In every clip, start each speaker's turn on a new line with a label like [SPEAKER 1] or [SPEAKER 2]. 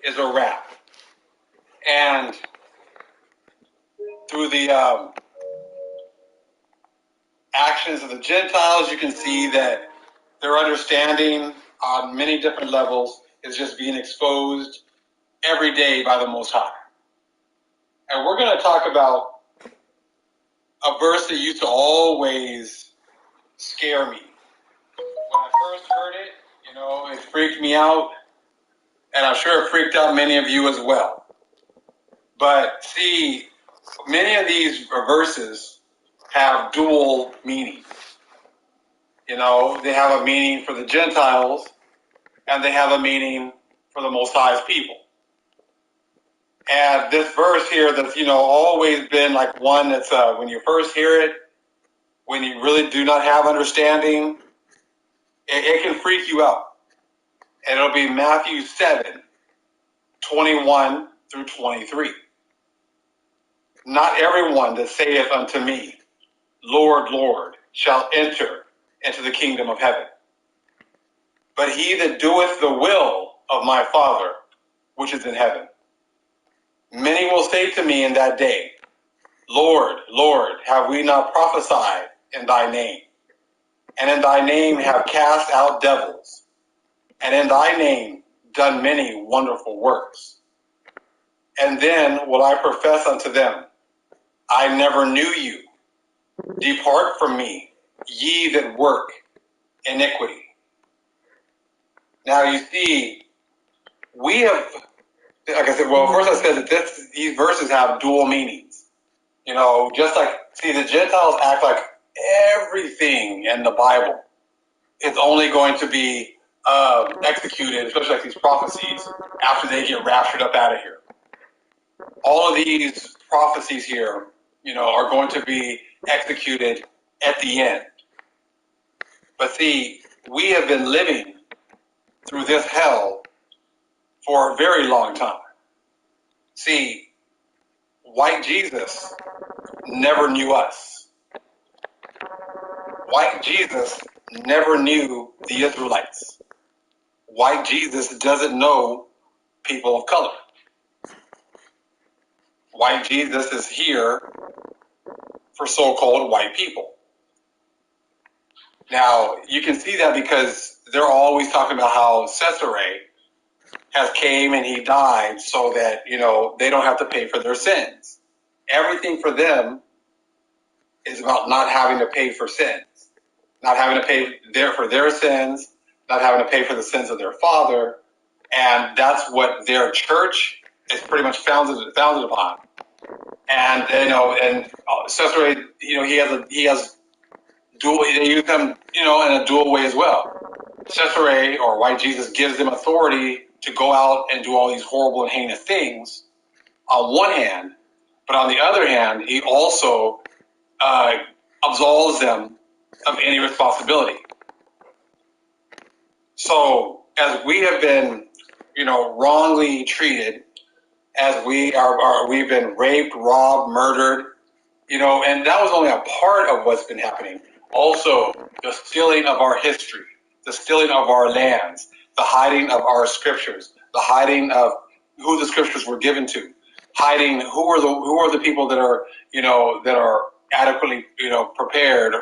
[SPEAKER 1] is a wrap. And through the actions of the Gentiles, you can see that their understanding on many different levels is just being exposed every day by the Most High. And we're going to talk about a verse that used to always scare me. When I first heard it, it freaked me out, and I'm sure it freaked out many of you as well. But see, many of these verses have dual meaning. They have a meaning for the Gentiles, and they have a meaning for the Most High's people. And this verse here that's, always been like one that's, when you first hear it, when you really do not have understanding, it can freak you out. And it'll be Matthew 7:21 through 23. Not everyone that saith unto me, Lord, Lord, shall enter into the kingdom of heaven, but he that doeth the will of my Father which is in heaven. Many will say to me in that day, Lord, Lord, have we not prophesied in thy name? And in thy name have cast out devils, and in thy name done many wonderful works. And then will I profess unto them, I never knew you. Depart from me, ye that work iniquity. Now you see, we have, like I said, first I said that these verses have dual meanings. Just like, see, the Gentiles act like everything in the Bible is only going to be executed, especially like these prophecies, after they get raptured up out of here. All of these prophecies here, are going to be executed at the end. But see, we have been living through this hell for a very long time. See, white Jesus never knew us. White Jesus never knew the Israelites. White Jesus doesn't know people of color. White Jesus is here for so-called white people. Now, you can see that because they're always talking about how Caesarea has came and he died so that, they don't have to pay for their sins. Everything for them is about not having to pay for sins, not having to pay for their sins, not having to pay for the sins of their father. And that's what their church is pretty much founded upon. And, and Caesarea, he has dual, they use them, in a dual way as well. Caesarea, or white Jesus, gives them authority to go out and do all these horrible and heinous things on one hand, but on the other hand, he also absolves them of any responsibility. So as we have been, wrongly treated, as we've been raped, robbed, murdered, and that was only a part of what's been happening. Also, the stealing of our history, the stealing of our lands, the hiding of our scriptures, the hiding of who the scriptures were given to, hiding who are the people that are, that are adequately, prepared,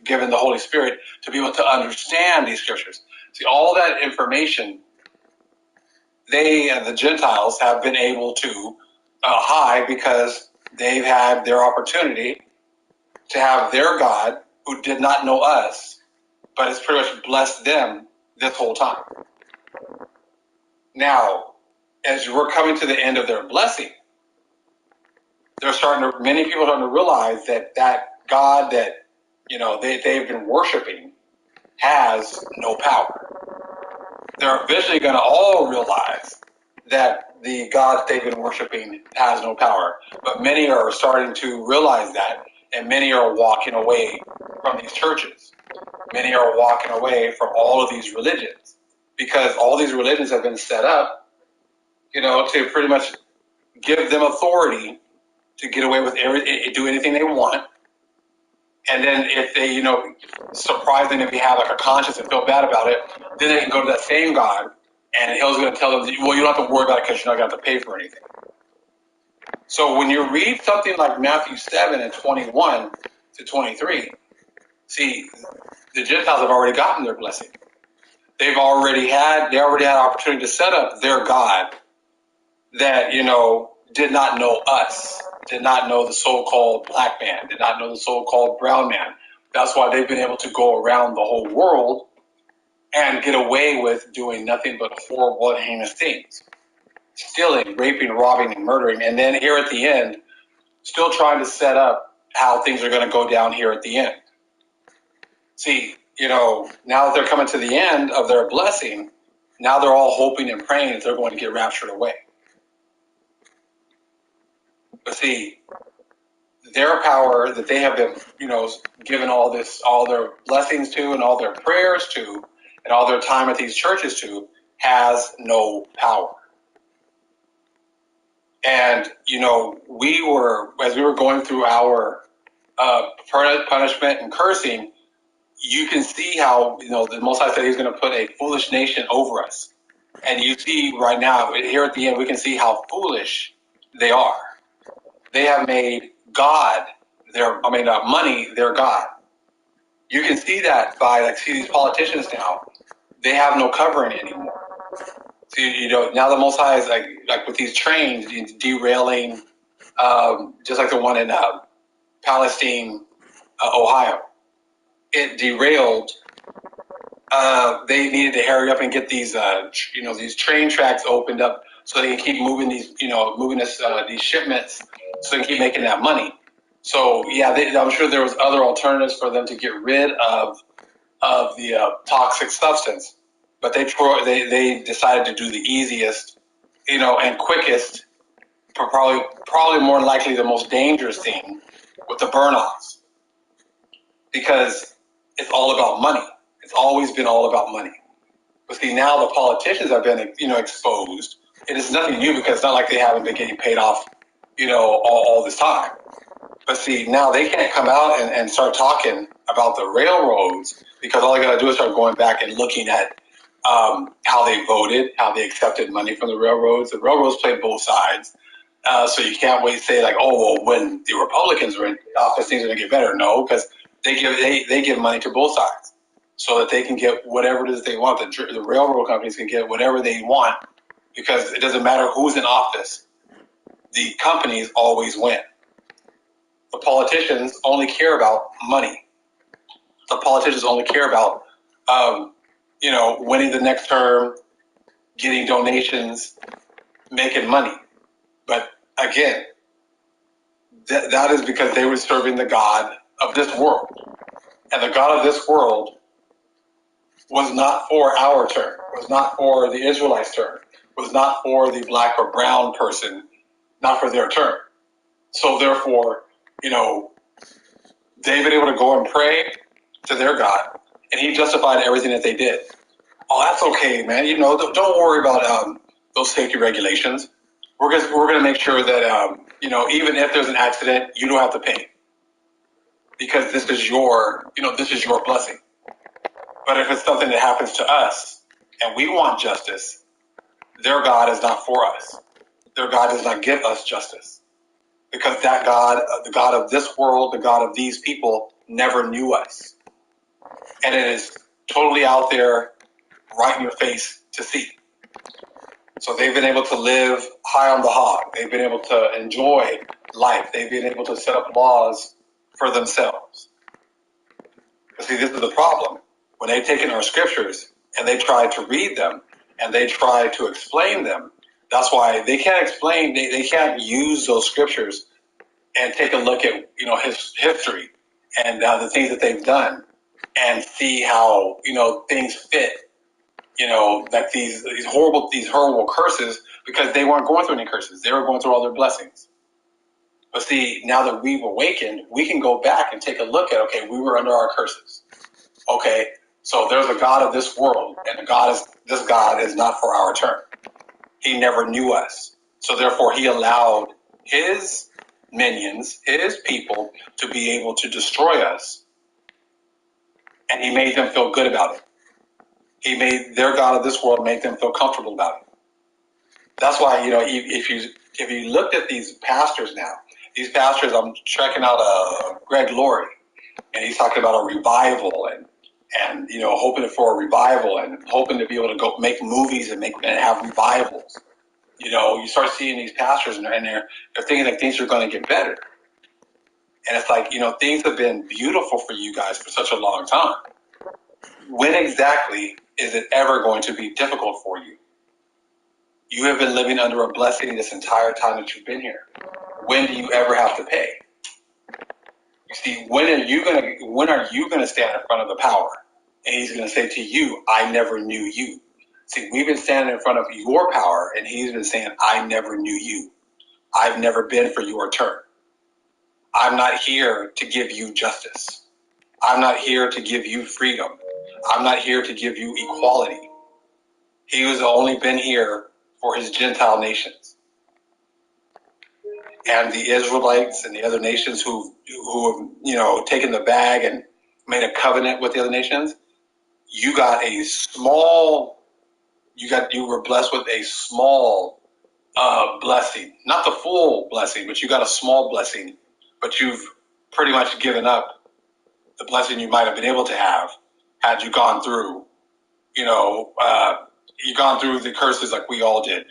[SPEAKER 1] given the Holy Spirit to be able to understand these scriptures. See, all that information, they and the Gentiles have been able to hide because they've had their opportunity to have their God, who did not know us, but has pretty much blessed them this whole time. Now, as we're coming to the end of their blessing, many people are starting to realize that God that, they've been worshiping has no power. They're eventually going to all realize that the God that they've been worshiping has no power. But many are starting to realize that, and many are walking away from these churches. Many are walking away from all of these religions, because all these religions have been set up, to pretty much give them authority to get away with do anything they want. And then if they, surprise them, if you have like a conscience and feel bad about it, then they can go to that same God And he's going to tell them, well, you don't have to worry about it because you're not going to have to pay for anything. So when you read something like Matthew 7 and 21 to 23, see, the Gentiles have already gotten their blessing. They already had opportunity to set up their God that, did not know us, did not know the so-called black man, did not know the so-called brown man. That's why they've been able to go around the whole world and get away with doing nothing but horrible and heinous things. Stealing, raping, robbing, and murdering. And then here at the end, still trying to set up how things are going to go down here at the end. See, now that they're coming to the end of their blessing, now they're all hoping and praying that they're going to get raptured away. But see, their power that they have been, given all their blessings to and all their prayers to and all their time at these churches to, has no power. And, as we were going through our punishment and cursing, you can see how, the Most High said he's going to put a foolish nation over us. And you see right now, here at the end, we can see how foolish they are. They have made God money their God. You can see that by, see these politicians now, they have no covering anymore. So, now the Most High is like with these trains derailing, just like the one in Palestine, Ohio. It derailed. They needed to hurry up and get these, these train tracks opened up so they can keep moving these, these shipments, so they can keep making that money. So yeah, I'm sure there was other alternatives for them to get rid of the toxic substance, but they decided to do the easiest, and quickest, probably more likely the most dangerous thing with the burn-offs, because it's all about money. It's always been all about money. But see, now the politicians have been, exposed. It is nothing new because it's not like they haven't been getting paid off, all this time. But see, now they can't come out and start talking about the railroads because all they got to do is start going back and looking at how they voted, how they accepted money from the railroads. The railroads played both sides. So you can't wait to say like, oh, well, when the Republicans were in office, things are going to get better. No, because they give money to both sides so that they can get whatever it is they want. The railroad companies can get whatever they want because it doesn't matter who's in office. The companies always win. The politicians only care about money. The politicians only care about, winning the next term, getting donations, making money. But again, that is because they were serving the God of this world. And the God of this world was not for our turn, was not for the Israelites' turn, was not for the black or brown person, not for their turn. So therefore, they've been able to go and pray to their God, and he justified everything that they did. Oh, that's okay, man. Don't worry about those safety regulations. We're going to make sure that, even if there's an accident, you don't have to pay because this is your blessing. But if it's something that happens to us and we want justice, their God is not for us. Their God does not give us justice because that God, the God of this world, the God of these people, never knew us. And it is totally out there, right in your face to see. So they've been able to live high on the hog. They've been able to enjoy life. They've been able to set up laws for themselves. But see, this is the problem. When they've taken our scriptures and they try to read them and they try to explain them, that's why they can't explain, they can't use those scriptures and take a look at, his history and the things that they've done and see how, things fit, like these horrible curses, because they weren't going through any curses. They were going through all their blessings. But see, now that we've awakened, we can go back and take a look at, okay, we were under our curses. Okay, so there's a God of this world, and this God is not for our turn. He never knew us. So therefore, he allowed his minions, his people, to be able to destroy us, and he made them feel good about it. He made their God of this world make them feel comfortable about it. That's why, if you looked at these pastors now, these pastors, I'm checking out Greg Laurie, and he's talking about a revival and hoping for a revival and hoping to be able to go make movies and have revivals. You start seeing these pastors and they're thinking that things are going to get better. And it's like, things have been beautiful for you guys for such a long time. When exactly is it ever going to be difficult for you? You have been living under a blessing this entire time that you've been here. When do you ever have to pay? You see, when are you gonna stand in front of the power? And he's gonna say to you, I never knew you. See, we've been standing in front of your power, and he's been saying, I never knew you. I've never been for your turn. I'm not here to give you justice. I'm not here to give you freedom. I'm not here to give you equality. He has only been here for his Gentile nations. And the Israelites and the other nations who have, taken the bag and made a covenant with the other nations, you were blessed with a small blessing. Not the full blessing, but you got a small blessing. But you've pretty much given up the blessing you might have been able to have had you gone through, you've gone through the curses like we all did.